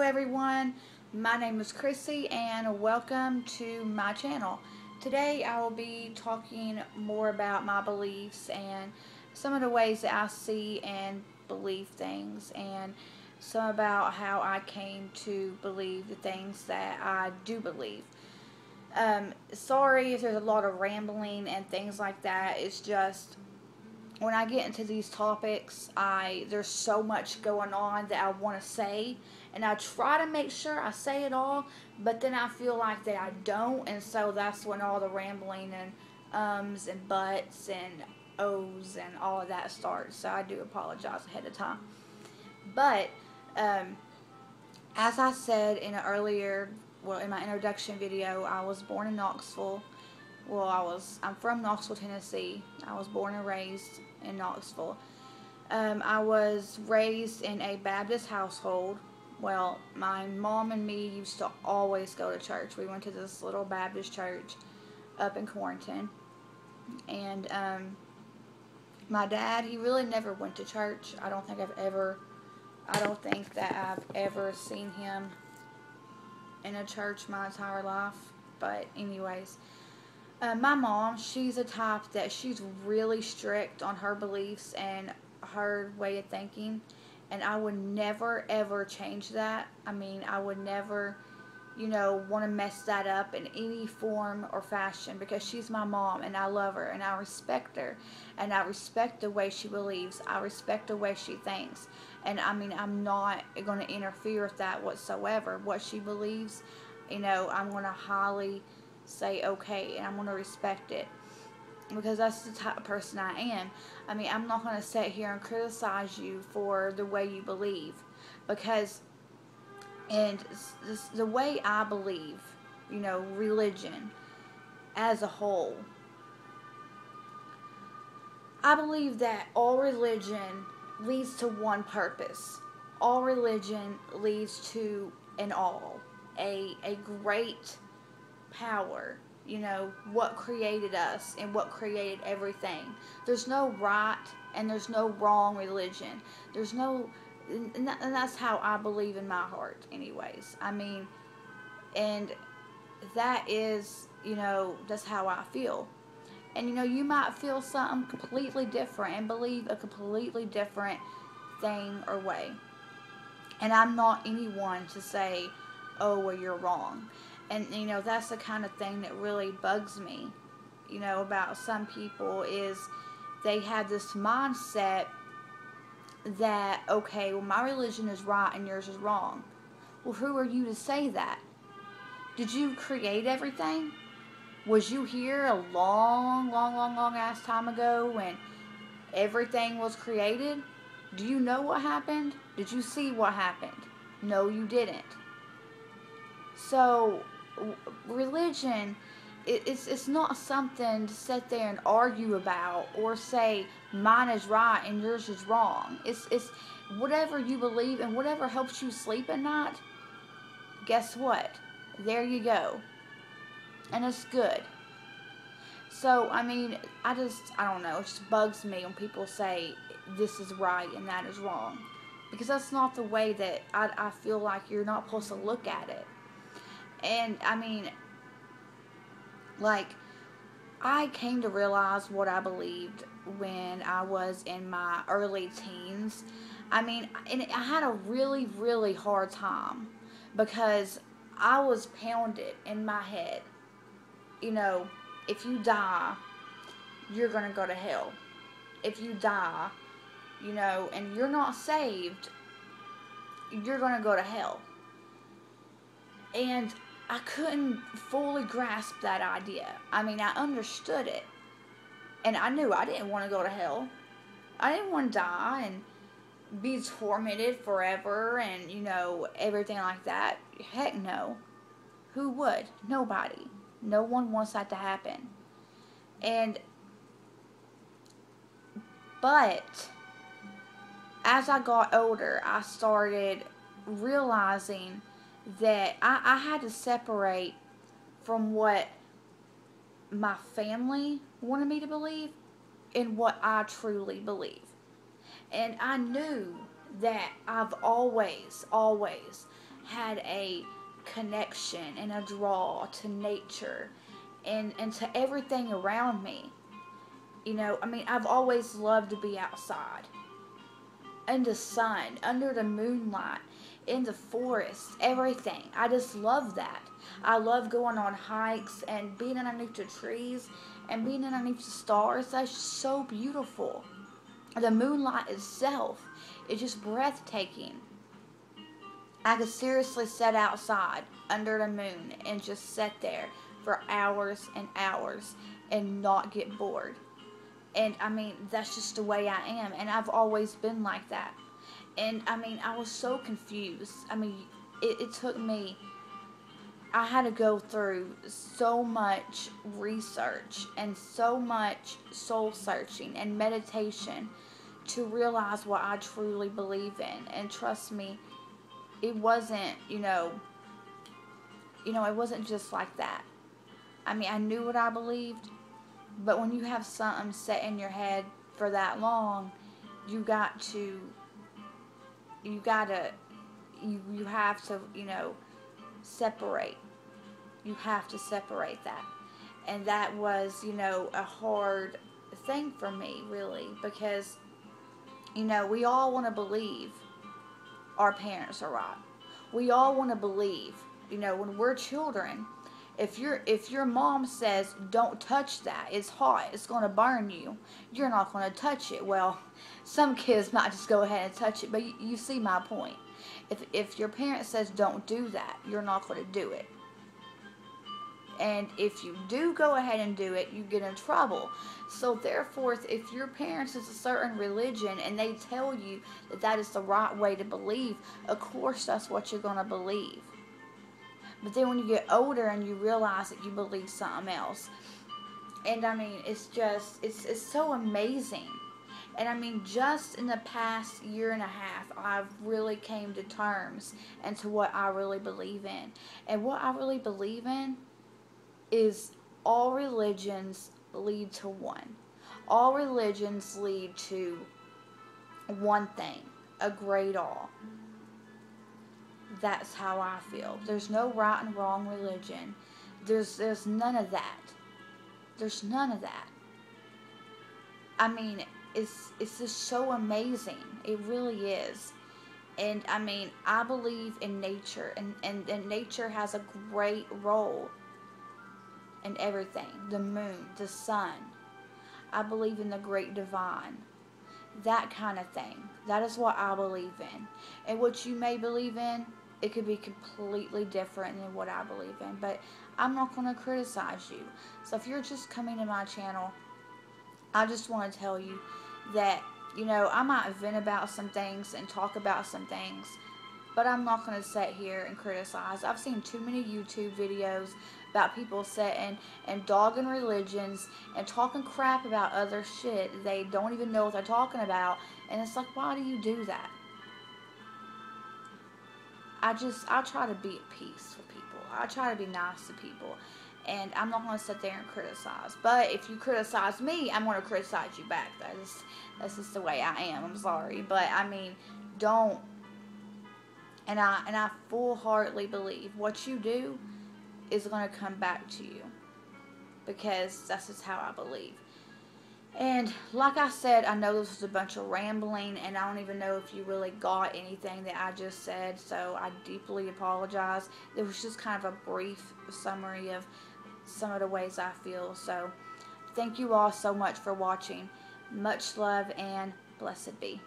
everyone, my name is Chrissy and welcome to my channel. Today I will be talking more about my beliefs and some of the ways that I see and believe things, and some about how I came to believe the things that I do believe. Sorry if there's a lot of rambling and things like that. It's just when I get into these topics, there's so much going on that I want to say, and I try to make sure I say it all, but then I feel like that I don't, and so that's when all the rambling and ums and buts and ohs and all of that starts. So I do apologize ahead of time. But as I said in in my introduction video, I was born in Knoxville. I'm from Knoxville, Tennessee. I was born and raised in Knoxville. I was raised in a Baptist household. Well, my mom and me used to always go to church. We went to this little Baptist church up in Quarantine. And my dad, he really never went to church. I don't think that I've ever seen him in a church my entire life. But anyways, my mom, she's a type that she's really strict on her beliefs and her way of thinking, and I would never ever change that. I mean, I would never, want to mess that up in any form or fashion, because she's my mom and I love her and I respect her and I respect the way she believes. I respect the way she thinks, and I mean, I'm not going to interfere with that whatsoever. What she believes, I'm going to highly say okay, and I'm going to respect it, because that's the type of person I am. I mean, I'm not going to sit here and criticize you for the way you believe, because the way I believe, religion as a whole, I believe that all religion leads to one purpose. All religion leads to a great power, what created us and what created everything. There's no right and there's no wrong religion. And that's how I believe in my heart anyways. I mean, and that is, that's how I feel. And you might feel something completely different and believe a completely different thing or way. And I'm not anyone to say, oh, well, you're wrong. And, that's the kind of thing that really bugs me, about some people, is they have this mindset that, okay, well, my religion is right and yours is wrong. Well, who are you to say that? Did you create everything? Was you here a long, long, long, long ass time ago when everything was created? Do you know what happened? Did you see what happened? No, you didn't. So religion, it's not something to sit there and argue about or say mine is right and yours is wrong. It's whatever you believe and whatever helps you sleep at night. Guess what? There you go. And it's good. So, I mean, I don't know. It just bugs me when people say this is right and that is wrong, because that's not the way that I feel like you're not supposed to look at it. And, I mean, like, I came to realize what I believed when I was in my early teens. I mean, and I had a really, really hard time, because I was pounded in my head, if you die, you're going to go to hell. If you die, and you're not saved, you're going to go to hell. And I couldn't fully grasp that idea. I mean, I understood it. And I knew I didn't want to go to hell. I didn't want to die and be tormented forever and, everything like that. Heck no. Who would? Nobody. No one wants that to happen. But as I got older, I started realizing that I had to separate from what my family wanted me to believe and what I truly believe. And I knew that I've always had a connection and a draw to nature and to everything around me. You know, I mean, I've always loved to be outside, in the sun, under the moonlight, in the forest, everything. I just love that. I love going on hikes and being underneath the trees and being underneath the stars. That's just so beautiful. The moonlight itself is just breathtaking. I could seriously sit outside under the moon and just sit there for hours and hours and not get bored. And I mean, that's just the way I am. And I've always been like that. And I mean, I was so confused. I mean, it took me, I had to go through so much research and so much soul searching and meditation to realize what I truly believe in. And trust me, it wasn't, it wasn't just like that. I mean, I knew what I believed, but when you have something set in your head for that long, you have to, separate. You have to separate that. And that was, a hard thing for me, really, because, we all want to believe our parents are right. We all want to believe, when we're children, if your mom says, don't touch that, it's hot, it's going to burn you, you're not going to touch it. Well, some kids might just go ahead and touch it, but you see my point. If your parent says, don't do that, you're not going to do it. And if you do go ahead and do it, you get in trouble. So therefore, if your parents is a certain religion and they tell you that that is the right way to believe, of course that's what you're going to believe. But then when you get older and you realize that you believe something else. And I mean, it's so amazing. And I mean, just in the past year and a half, I've really came to terms into what I really believe in. And what I really believe in is all religions lead to one. All religions lead to one thing, a great all. That's how I feel. There's no right and wrong religion. There's none of that. There's none of that. I mean, it's just so amazing. It really is. And I mean, I believe in nature, and nature has a great role in everything. The moon, the sun. I believe in the great divine. That kind of thing. That is what I believe in. And what you may believe in, it could be completely different than what I believe in. But I'm not going to criticize you. So if you're just coming to my channel, I just want to tell you that, I might vent about some things and talk about some things, but I'm not going to sit here and criticize. I've seen too many YouTube videos about people sitting and dogging religions and talking crap about other shit. They don't even know what they're talking about. And it's like, why do you do that? I try to be at peace with people. I try to be nice to people. And I'm not going to sit there and criticize. But if you criticize me, I'm going to criticize you back. That's just the way I am. I'm sorry. But, I mean, don't. And I full-heartedly believe what you do is going to come back to you. Because that's just how I believe. And like I said, I know this was a bunch of rambling, and I don't even know if you really got anything that I just said, so I deeply apologize. It was just kind of a brief summary of some of the ways I feel. So thank you all so much for watching. Much love and blessed be.